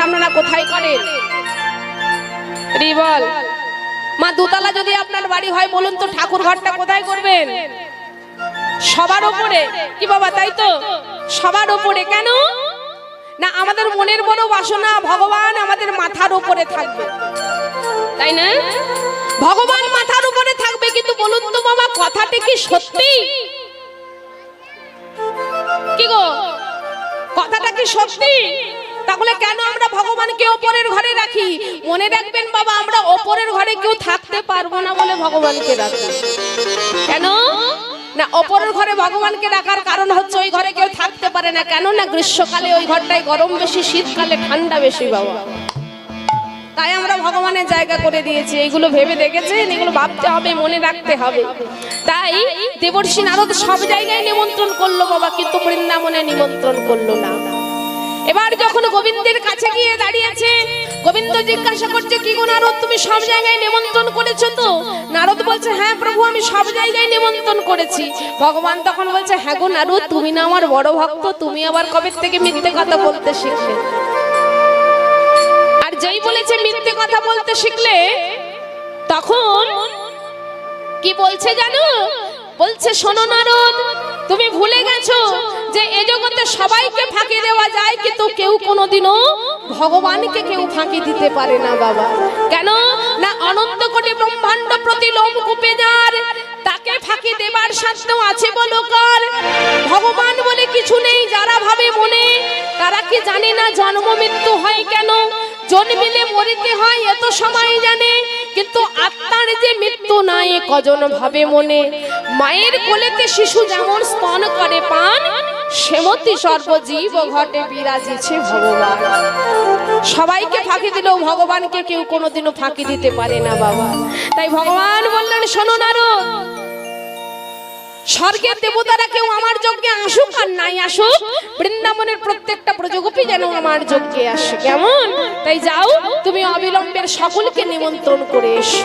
আপনারা কোথায় করেন? বল মা, দোতলা যদি আপনার বাড়ি হয় বলুন তো ঠাকুর ঘরটা কোথায় করবেন? সবার উপরে কি বাবা, তাই তো? সবার উপরে। কেন না? আমাদের মনের বড় বাসনা ভগবান আমাদের মাথার উপরে থাকবে, তাই না? ভগবান মাথার উপরে থাকবে, কিন্তু বলুন তো বাবা কথাটা কি সত্যি? কি গো, কথাটা কি সত্যি? তাহলে কেন আমরা ভগবানকে ওপরের ঘরে রাখি? মনে রাখবেন বাবা, আমরা ওপরের ঘরে কেউ থাকতে পারবো না বলে ভগবানকে রাখি। কেন না? ওপরের ঘরে ভগবানকে রাখার কারণ হচ্ছে ওই ঘরে কেউ থাকতে পারে না। কেন না? গ্রীষ্মকালে ওই ঘরটায় গরম বেশি, শীতকালে ঠান্ডা বেশি বাবা। তাই আমরা ভগবানের জায়গা করে দিয়েছি। এইগুলো ভেবে দেখেছেন? এগুলো ভাবতে হবে, মনে রাখতে হবে। তাই দেবর্ষি নারদ সব জায়গায় নিমন্ত্রণ করলো বাবা, কিন্তু বৃন্দাবনে নিমন্ত্রণ করলো না। এবার যখন গোবিন্দের কাছে গিয়ে দাঁড়িয়েছে, গোবিন্দ জিজ্ঞাসা করছে, কি গো নারদ, তুমি সব জায়গায় নিমন্ত্রণ করেছো তো? নারদ বলছে, হ্যাঁ প্রভু, আমি সব জায়গায় নিমন্ত্রণ করেছি। ভগবান তখন বলছে, হ্যাঁ গো নারদ, তুমি না আমার বড় ভক্ত, তুমি আবার কবে থেকে মিথ্যে কথা বলতে শিখলে? আর যেই বলেছে মিথ্যে কথা বলতে শিখলে, তখন কি বলছে জানো? বলছে, শোনো নারদ, তুমি ভুলে গেছো যে এই জগতে সবাইকে ফাঁকি দেওয়া যায়, কিন্তু কেউ কোনোদিনও ভগবানকে কেউ ফাঁকি দিতে পারে না বাবা। কেন না? অনন্ত কোটি ব্রহ্মাণ্ড প্রতি লোমকূপে যার, তাকে ফাঁকি দেবার সাধ্য আছে বলো কার? ভগবান বলে কিছু নেই যারা ভাবে মনে, তারা কি জানে না জন্ম মৃত্যু হয় কেন? জন্মিলে মরিতে হয় এত সময় জানে, কিন্তু আত্মার যে মৃত্যু নাই কজন ভাবে মনে। মায়ের কোলেতে শিশু যেমন স্তন করে পান, সেমতি সর্বজীব ঘটে বিরাজিছে ভগবান। সবাইকে ফাঁকি দিলেও ভগবানকে কেউ কোনোদিনও ফাঁকি দিতে পারে না বাবা। তাই ভগবান বললেন, শোনো নারদ, স্বর্গের দেবতারা কেউ আমার যজ্ঞে আসুক আর নাই আসুক, বৃন্দাবনের প্রত্যেকটা প্রজাপতি যেন আমার যজ্ঞে আসে। কেমন? তাই যাও, তুমি অবিলম্বের সকলকে নিমন্ত্রণ করে এসো।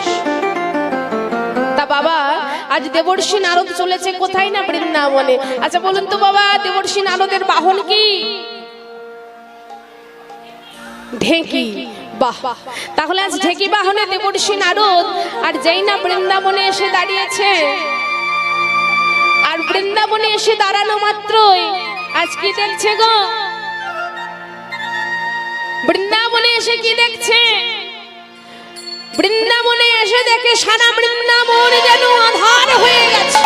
তা বাবা, আজ দেবর্ষি নারদ চলেছে কোথায় না? বৃন্দাবনে। আচ্ছা বলুন তো বাবা, দেবর্ষি নারদের বাহন কি? ঢেঁকি। বাহ, তাহলে আজ ঢেঁকি বাহনে দেবর্ষি নারদ, আর যেই না বৃন্দাবনে এসে দাঁড়িয়েছে, আর বৃন্দাবনে এসে দাঁড়ানো মাত্রই আজ কি দেখছে গো? বৃন্দাবনে এসে কি দেখছে? বৃন্দাবনে এসে দেখে সারা বৃন্দাবন যেন আধার হয়ে গেছে।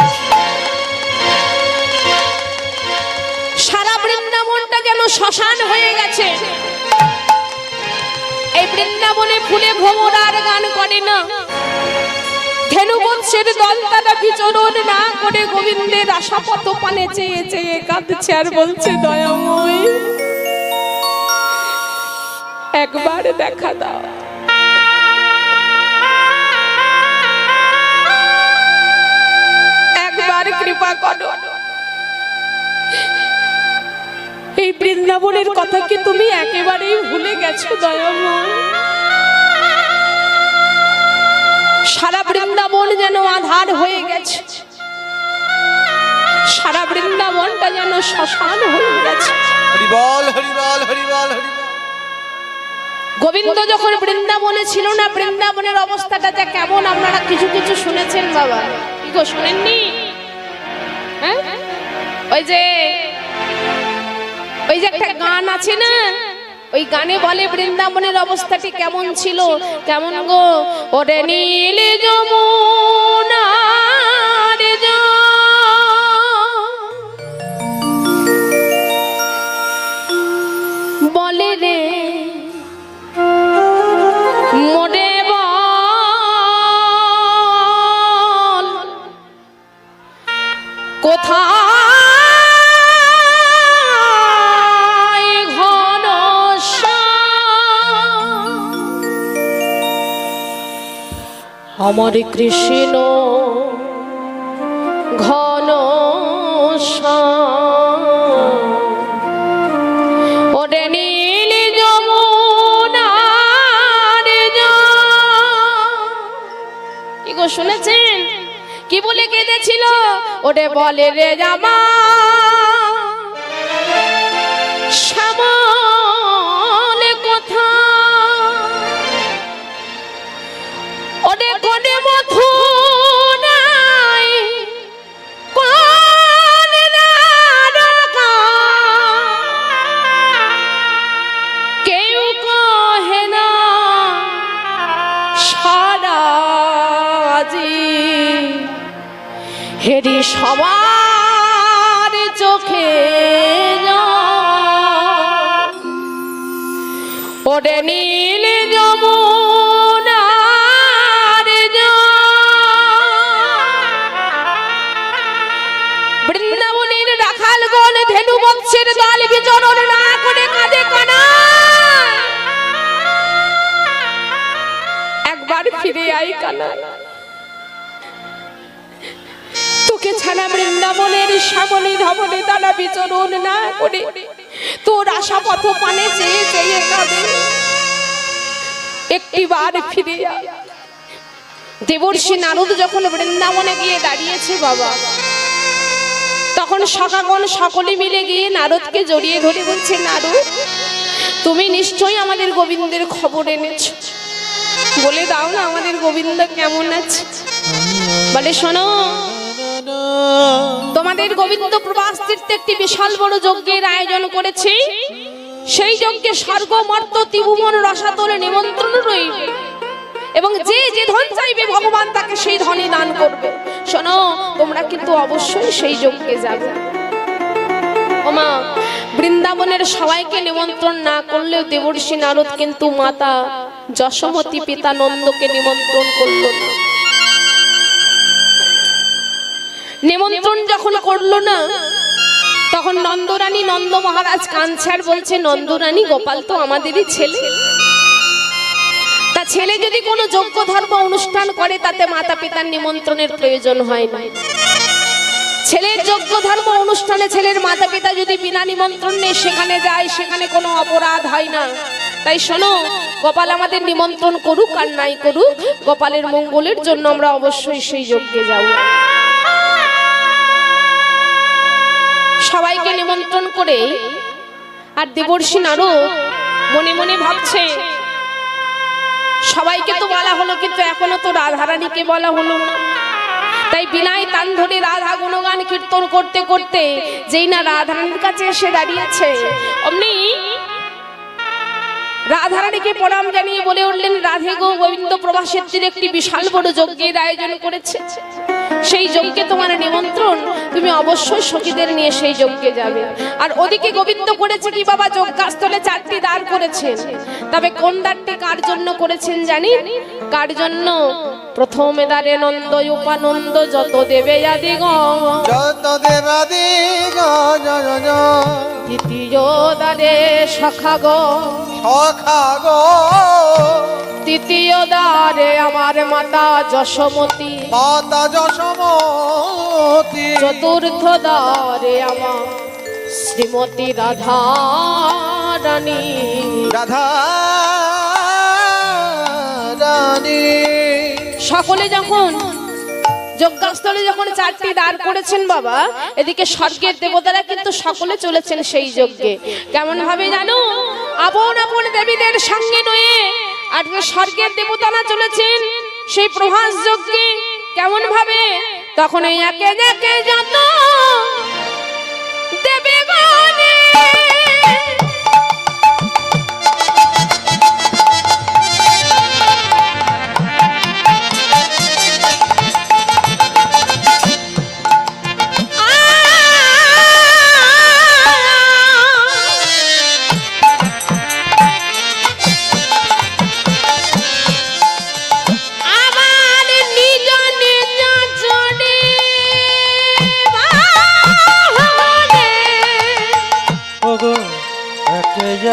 সারা বৃন্দাবনটা যেন শ্মশান হয়ে গেছে। এই বৃন্দাবনে ফুলে ভ্রমর আর গান করে না, ধেনুবংশের দল তারা বিচরণ না করে গোবিন্দের আশাপথ পানে চেয়ে চেয়ে কাঁদছে আর বলছে, দয়াময় একবার দেখা দাও, একবার কৃপা করো। এই বৃন্দাবনের কথা কি তুমি একেবারেই ভুলে গেছো দয়াময়? সারা বৃন্দাবন যেন আধার হয়ে গেছে, সারা বৃন্দাবনটা যেন শ্মশান হয়ে গেছে। হরি বল, হরি বল, হরি বল, হরি বল। গোবিন্দ যখন বৃন্দাবনে ছিল না, বৃন্দাবনের অবস্থাটা যে কেমন আপনারা কিছু কিছু শুনেছেন বাবা। কি গো, শুনেননি? হ্যাঁ, ওই যে একটা গান আছে না, ওই গানে বলে বৃন্দাবনের অবস্থাটি কেমন ছিল। কেমন গো? ওরে নীল যমুনা রে বলে রে মোরে বল কোথায় আমার কৃষ্ণ ঘন ওরে নীল যমুনা রে। কি গো, শুনেছেন কি বলে কেঁদেছিল? ওরে বলে রে জামা শ্যামল কোথায় হেরি সবার চোখে ওরে নীল যমুনার বৃন্দাবনের রাখালগণ ধেনু বৎসের দল বিচরণ না করে কাঁদে কানা একবার ফিরে আই কানা তোকে ছাড়া বৃন্দাবনের শ্যামলী ধবনে তারা বিচরণ না করে তোর আশা পথ পানে চেয়ে চেয়ে কাঁদে একটিবার ফিরে আয়। দেবর্ষি নারদ যখন বৃন্দাবনে গিয়ে দাঁড়িয়েছে বাবা, তখন সখাগণ সকলে মিলে গিয়ে নারদকে জড়িয়ে ধরে বলছে, নারদ তুমি নিশ্চয়ই আমাদের গোবিন্দের খবর এনেছ, বলে দাও না আমাদের গোবিন্দ কেমন আছে। বলে শোনো, তোমাদের গোবিন্দ প্রবাস তীর্থে একটি বিশাল বড় যজ্ঞের আয়োজন করেছে। সেই যজ্ঞে স্বর্গ মর্ত ত্রিভুবন রসাতলে নিমন্ত্রণ রইবে এবং যে যে ধন চাইবে ভগবান তাকে সেই ধনই দান করবে। শোনো, তোমরা কিন্তু অবশ্যই সেই যজ্ঞে যাবে। ওমা, বৃন্দাবনের সবাইকে নিমন্ত্রণ না করলেও দেবর্ষি নারদ কিন্তু মাতা যশোমতী পিতা নন্দকে নিমন্ত্রণ করলো না। নিমন্ত্রণ যখন করলো না, তখন নন্দরানী নন্দ মহারাজ কাঞ্চার বলছে, নন্দরানী গোপাল তো আমাদেরই ছেলে, তা ছেলে যদি কোনো যজ্ঞ ধর্ম অনুষ্ঠান করে তাতে মাতা পিতার নিমন্ত্রণের প্রয়োজন হয় না। ছেলের যজ্ঞ ধর্ম অনুষ্ঠানে ছেলের মাতা পিতা যদি বিনা নিমন্ত্রণে সেখানে যায়, সেখানে কোনো অপরাধ হয় না। তাই শোনো, গোপাল আমাদের নিমন্ত্রণ করুক আর নাই করুক, গোপালের মঙ্গলের জন্য আমরা অবশ্যই সেই যজ্ঞে যাব। সবাইকে নিমন্ত্রণ করে আর দেবর্ষি নারদ মনে মনে ভাবছে, সবাইকে তো বলা হলো কিন্তু এখনো তো রাধারানীকে বলা হলো না। তাই বিনায় তান ধরে রাধা গুণগান কীর্তন করতে করতে যেই না রাধারানীর কাছে এসে দাঁড়িয়েছে, অমনি রাধারানীকে প্রণাম জানিয়ে বলে উঠলেন, রাধে গো, গোবিন্দ প্রবাসের তীরে একটি বিশাল বড় যজ্ঞের আয়োজন করেছে, সেই যজ্ঞে তোমার নিমন্ত্রণ, তুমি অবশ্যই সখীদের নিয়ে সেই যজ্ঞে যাবে। আর ওদিকে গোবিন্দ করেছে কি বাবা, যজ্ঞাস্থলে 4টি দ্বার করেছেন। তবে কোন দ্বারটি কার জন্য করেছেন জানি? কার জন্য? প্রথম দ্বারে নন্দ উপানন্দ যত দেবে আদিগণ, যত দেবাদিগণ, দ্বিতীয় দ্বারে সখাগণ, তৃতীয় দ্বারে আমার মাতা যশোমতী, মাতা যশোমতী, চতুর্থ দ্বারে আমার শ্রীমতী রাধা রানী। রাধা রানী। সকলে যখন যজ্ঞাস্থলে যখন 4টি দ্বার করেছেন বাবা, এদিকে স্বর্গের দেবতারা কিন্তু সকলে চলেছেন সেই যজ্ঞে। কেমন ভাবে জানো? আপন আপন দেবীদের সঙ্গে নয়ে আর স্বর্গের দেবতারা চলেছেন সেই প্রভাস যজ্ঞে। কেমন ভাবে? তখন একে একে যত দেবগণে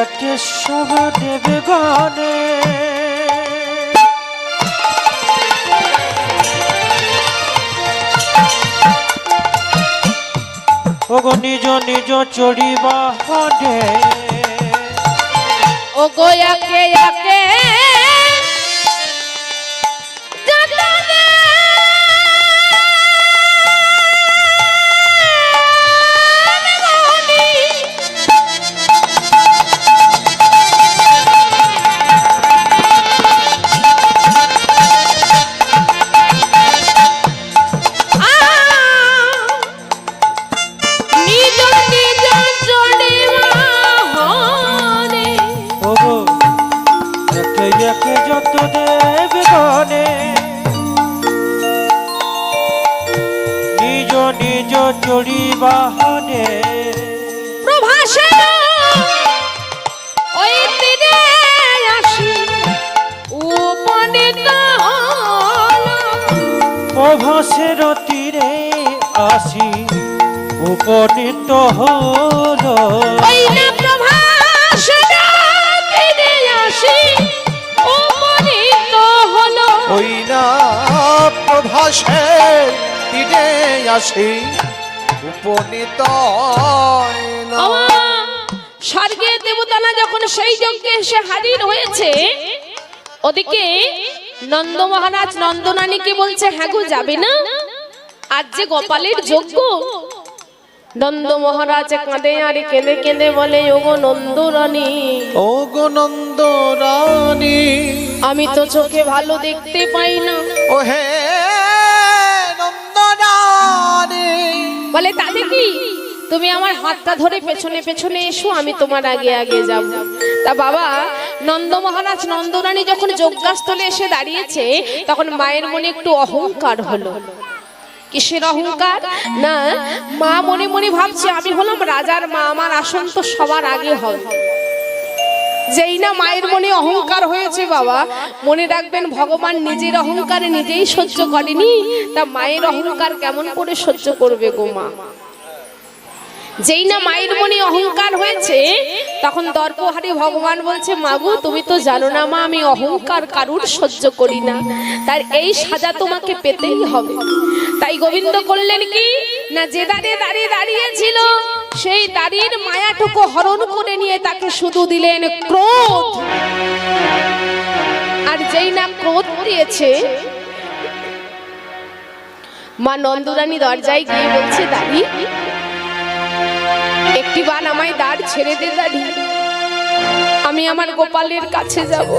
একে সব দেবগণে ওগো নিজ নিজ চড়িবা হনে, ওগো একে একে যত দেবগণে নিজ চড়ি বাহনে প্রভাসে ওই তীরে আসি উপনীত হলাম। প্রভাসের তীরে আসি উপনীত হলো ওই না প্রভাসে তীরে আসি উপনীত হলো। ওই না প্রভাসে তীরে আসি উপনীত হলো। স্বর্গের দেবতারা যখন সেই যজ্ঞে এসে হাজির হয়েছে, ওদিকে নন্দ মহারাজ নন্দনানীকে বলছে, হ্যাঁ গো যাবে না, আজ যে গোপালের যজ্ঞ। নন্দ মহারাজ কাঁদে আর কেঁদে কেঁদে বলে, ওগো নন্দরানী, ও গো নন্দ রানী, আমি তো চোখে ভালো দেখতে পাই না। ও হে নন্দ রানী, বলে তাতে কি, তুমি আমার হাতটা ধরে পেছনে পেছনে এসো, আমি তোমার আগে আগে যাব। তা বাবা, নন্দ মহারাজ নন্দরানী যখন যজ্ঞাস্থলে এসে দাঁড়িয়েছে, তখন মায়ের মনে একটু অহংকার হলো। কিসের অহংকার? না, মা মনে মনে ভাবছে, আমি হলাম রাজার মা, আমার আসন তো সবার আগে হবে। যেই না মায়ের মনে অহংকার হয়েছে বাবা, মনে রাখবেন ভগবান নিজের অহংকারে নিজেই সহ্য করেনি, তা মায়ের অহংকার কেমন করে সহ্য করবে গো মা? যেই না মায়ের মনে অহংকার হয়েছে, তখন দর্পহারী ভগবান বলছে, মাগো তুমি তো জানো না মা, আমি অহংকার কারুর সহ্য করি না, তার এই সাজা তোমাকে পেতেই হবে। তাই গোবিন্দ করলেন কি না, যে দাঁড়িয়ে দাঁড়িয়ে দাঁড়িয়েছিল সেই দাঁড়ির মায়াটুকু হরণ করে নিয়ে তাকে শুধু দিলেন ক্রোধ। আর যেই না ক্রোধ দিয়েছে, মা নন্দরানী দরজায় গিয়ে বলছে, দাঁড়ি একটি বার আমায় দাঁড় ছেড়ে দে দাঁড়ি, আমি আমার গোপালের কাছে যাব।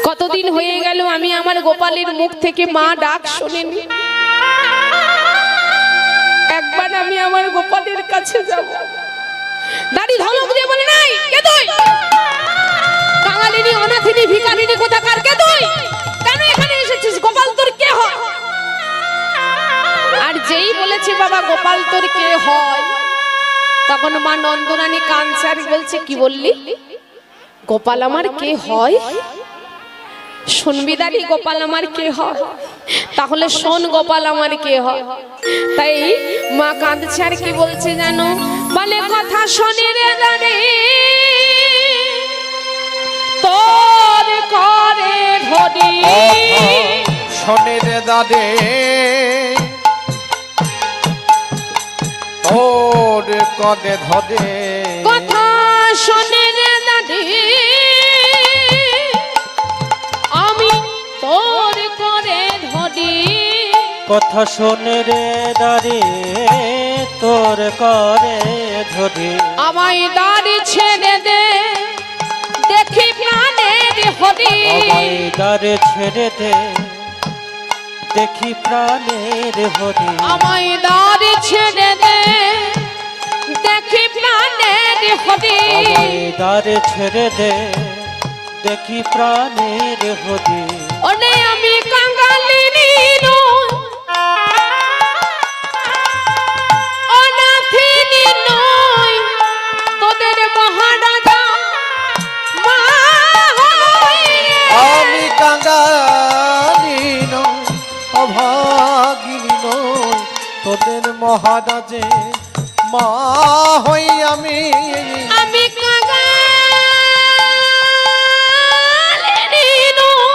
কতদিন হয়ে গেল আমি আমার গোপালের মুখ থেকে মা ডাক শুনিনি, একবার আমি আমার গোপালের কাছে যাব। দাঁড়ি ধমক দিয়ে বলে, নাই কে তুই? কাঙালিনী অনাথিনী ভিখারিনী কোথাকার, কে তুই? কেন এখানে এসেছিস? গোপাল তোর কে হয়? আর যেই বলেছে বাবা গোপাল তোর কে হয়, তখন মা নন্দরানী কাঞ্চারি বলছে, কি বললি? গোপাল আমার কে হয়? শুনবি দাঁড়ি, গোপাল আমার কে হয়? তাহলে শোন গোপাল আমার কে হয়। তাই মা কাঁদছে আর কি বলছে জানো, বলে কথা শোনে রে দাঁড়ি তোর করে ধরি, শোনে রে দাদে তোর কদে ধরে, কথা শোনে রে দাঁড়ি আমি তোর করে ধরি। কথা শোনে রে দাঁড়ি তোর করে ধরি, আমায় দাঁড়ি ছেড়ে দে দেখি প্রাণের হরি। আমায় দাঁড়ে ছেড়ে দে দেখি প্রাণের হরি, আমায় দাঁড়ি ছেড়ে দে দেখি প্রাণের হরি। আমায় দাঁড়ে ছেড়ে দে দেখি প্রাণের হরি। ওরে আমি কাঙালিনী নই, অনাথিনী নই, তোদের মহারাজা মা হয়ে। আমি কাঙ্গালি নই, অভাগিনী নই, তোদের মহারাজে মা হই আমি। আমি কাঙালিনী নই,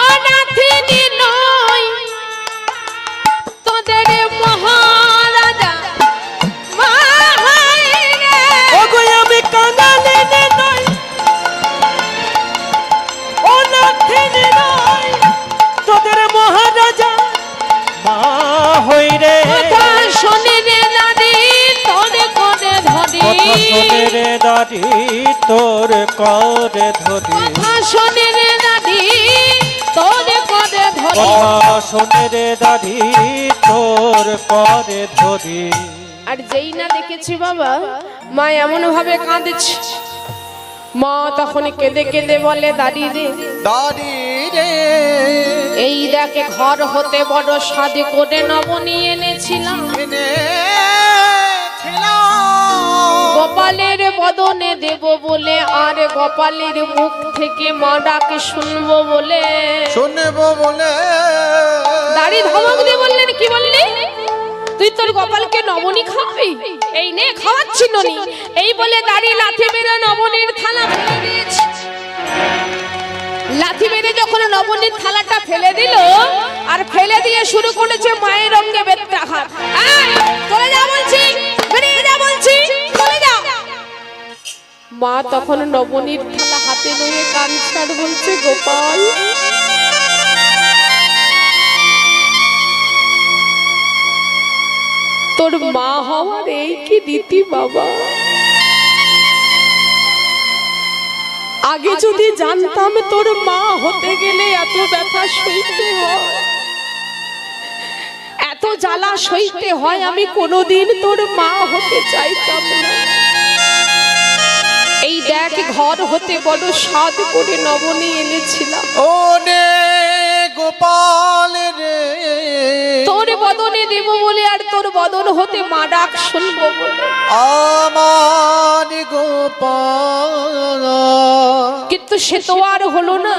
অনাথিনী নই, তোদের মহারাজা মা হয়ে। ওগো আমি কাঙালিনী নই, অনাথিনী নই, তোদের মহারাজা মা হই রে। কথা শোনে রে দাদি তোর করে ধরি, কথা শোনে রে দাঁড়ি তোর করে ধরি, কথা শোনে রে দাদি তোর করে ধরি। কথা শোনে রে দাঁড়ি তোর করে ধরি। আর যেই না দেখেছি বাবা মা এমন ভাবে কাঁদছে, মা তখন কেঁদে কেঁদে বলে দাদি রে, দাদি রে, এই দেখে ঘর হতে বড় সাধে করে নবনী এনেছিলাম, গোপালের বদনে দেব বলে, আর গোপালের মুখ থেকে মা ডাকে শুনবো বলে। শুনবো বলে দাড়ি ধমক দিয়ে বললেন, কি বললি? তুই তোর গোপালকে নবনী খাওয়াবি? এই নে খাওয়াচ্ছি ননি। এই বলে দাড়ি লাথি মেরে নবনীর থালা ফেলে দিয়েছে। লাথি মেরে যখন নবনীর থালাটা ফেলে দিল, আর ফেলে দিয়ে শুরু করেছে মায়ের অঙ্গে বেত্রাঘাত। চলে যা বলছি, বেরিয়ে যা বলছি, চলে যা। মা তখন নবনীর থালা হাতে নিয়ে কাঁদছে আর বলছে, গোপাল তোর মা হওয়ার এই কি রীতি বাবা? আগে যদি জানতাম তোর মা হতে গেলে এত ব্যথা সইতে হয়, এত জ্বালা সইতে হয়, আমি কোনোদিন তোর মা হতে চাইতাম না। এই দেখ ঘর হতে বড় স্বাদ করে নবনী এনেছিলাম, ও নে গোপাল রে, তোর বদনে দেব বলে, আর তোর বদন হতে মা ডাক শুনবো বলে। আমার গোপাল, কিন্তু সে তো আর হলো না।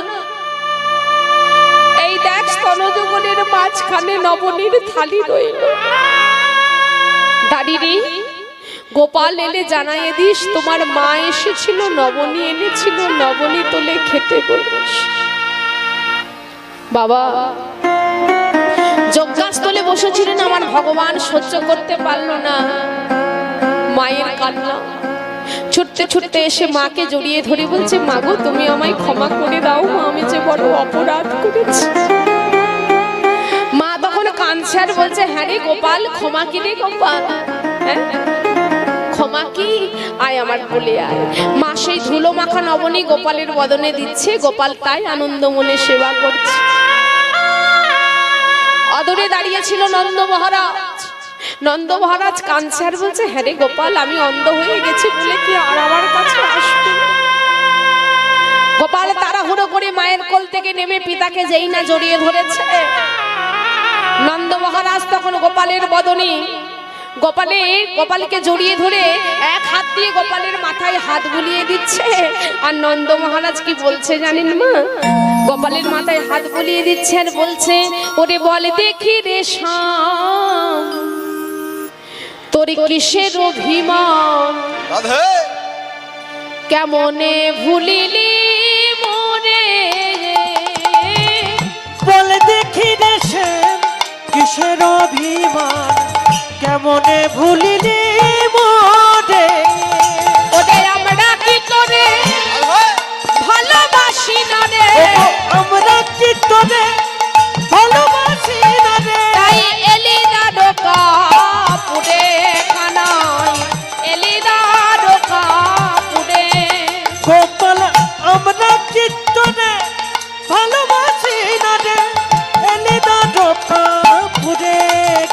এই দেখ স্তনযুগলের মাঝখানে নবনীর থালি রইল। দাদি রে, গোপাল এলে জানাইয়ে দিস তোমার মা এসেছিল, নবনী এনেছিল, নবনী তোলে খেতে বলিস। বাবা যজ্ঞাস্থলে বসেছিলেন, আমার ভগবান সহ্য করতে পারলো না মায়ের কান্না। ছুটতে ছুটতে এসে মাকে জড়িয়ে ধরে বলছে, মা গো তুমি আমায় ক্ষমা করে দাও, মা আমি যে বড় অপরাধ করেছি। মা তখন কাঁদছে আর বলছে, হ্যাঁ রে গোপাল, ক্ষমা কি রে গোপাল? হ্যাঁ ক্ষমা কি? আয় আমার বলে আয়। মা সেই ধুলো মাখা নবনী গোপালের বদনে দিচ্ছে, গোপাল তাই আনন্দ মনে সেবা করছে। অদূরে দাঁড়িয়েছিল নন্দ মহারাজ। নন্দ মহারাজ কাঁদছে আর বলছে, হ্যাঁ রে গোপাল, আমি অন্ধ হয়ে গেছি বলে কি আর আমার কাছে আসবে? গোপাল তাড়াহুড়ো করে মায়ের কোল থেকে নেমে পিতাকে যেই না জড়িয়ে ধরেছে, নন্দ মহারাজ তখন গোপালের বদনে গোপালকে জড়িয়ে ধরে এক হাত দিয়ে গোপালের মাথায় হাত বুলিয়ে দিচ্ছে। আর নন্দ মহারাজ কি বলছে জানেন মা? গোপালের মাথায় হাত বুলিয়ে দিচ্ছে আর বলছে, ওরে বলে দেখি রে শ্যাম, তোর কিসের অভিমান, কেমনে ভুলিলি মোরে? বলে দেখি রে শ্যাম, কিসের অভিমান, কেমনে ভুলিলি মোরে? ওরে আমরা কি তোরে ভালোবাসি না রে, আমরা কি তোরে ভালোবাসি না রে? তাই এলি না ডোকা পুরে খানায়, এলি না ডোকা পুরে। গোপাল আমরা কি তোরে ভালোবাসি না রে? এলি না ডোকা পুরে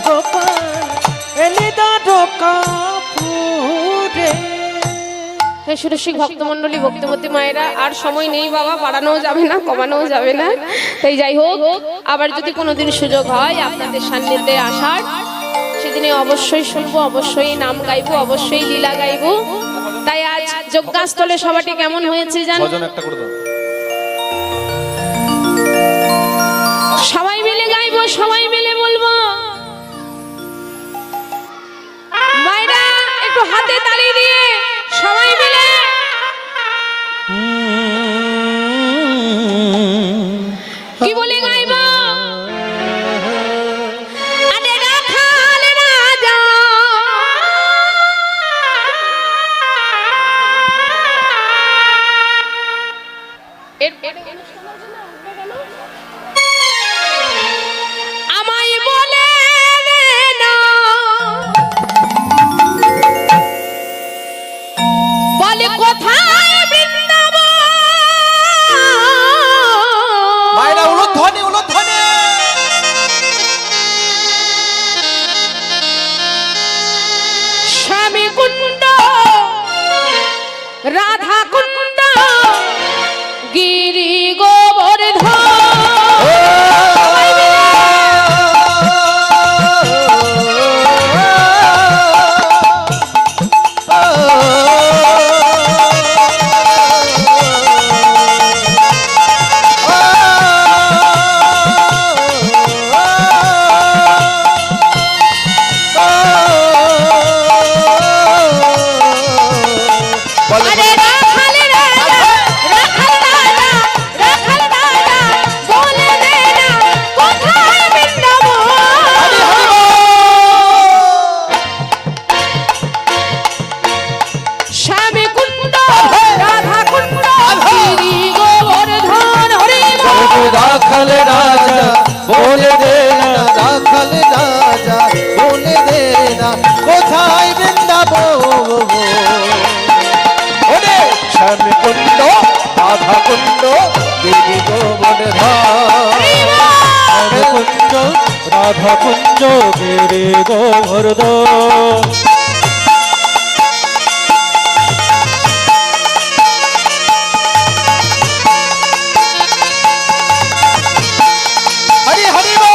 গোপাল, এলি না ডোকা পুরে। হে সুরসিক ভক্তমণ্ডলী, ভক্তিমতী মায়েরা, আর সময় নেই বাবা, বাড়ানোও যাবে না, কমানোও যাবে না। তাই যাই হোক, আবার যদি কোনোদিন সুযোগ হয় আপনাদের সান্নিধ্যে আসার, সেদিনে অবশ্যই শুনবো, অবশ্যই নাম গাইবো, অবশ্যই লীলা গাইবো। তাই আজ যজ্ঞাস্থলে সভাটি কেমন হয়েছে জানো? সবাই মিলে গাইবো, সবাই মিলে বলবো। মায়েরা একটু হাতে তালি দিয়ে সবাই মিলে কি বলে গাইবো? আরে রাখাল রাজা আমায় বলে না, বলে কোথায় বৃন্দাবন? মায়েরা উলুধ্বনি, উলুধ্বনি। স্বামী কুণ্ড, রাধা কুণ্ড, যাবো ওরে শ্যামী কুণ্ড রাধা কুণ্ড দেবী গোবর্ধন কুঞ্জ রাধা কুঞ্জ গিরি গোবর্ধন হরি হরি বল।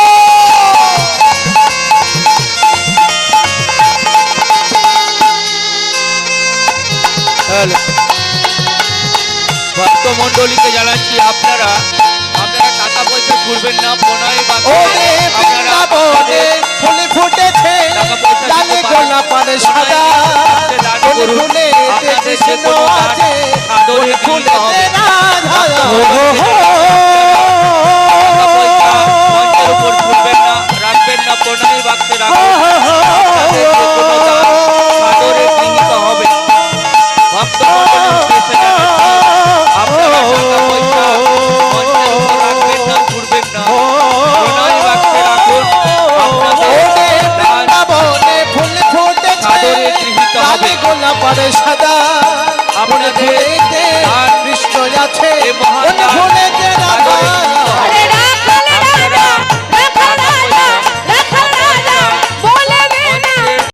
ভক্তমণ্ডলীকে জানাচ্ছি আপনারা টাকা পয়সা ঘুরবেন না প্রণয় বা ওরে বৃন্দাবনে ফুল ফুটেছে লালে গোলাপার সাদা ফুল ফুলে কৃষ্ণ আছে ফুল ফুলেতে রাধা মঞ্চের উপর ঘুরবেন না রাখবেন না প্রণয় বাক্সে রাখবেন আপনাদের যে কোনো দান সাদরে গৃহীত হবে ভক্তমণ্ডলীর উদ্দেশ্যে জানাচ্ছি আপনারা টাকা পয়সা মঞ্চের উপর রাখবেন না ঘুরবেন না প্রণয় বাক্সে রাখুন আপনাদের দান বৃন্দাবনে ফুল ফুটেছে সাদরে গৃহীত হবে লালে গোলাপার সাদা ফুল আপনাদের ফুলেতে দান কৃষ্ণ আছে এ মহান ফুল দান ফুলেতে রাধা সাদরে গৃহীত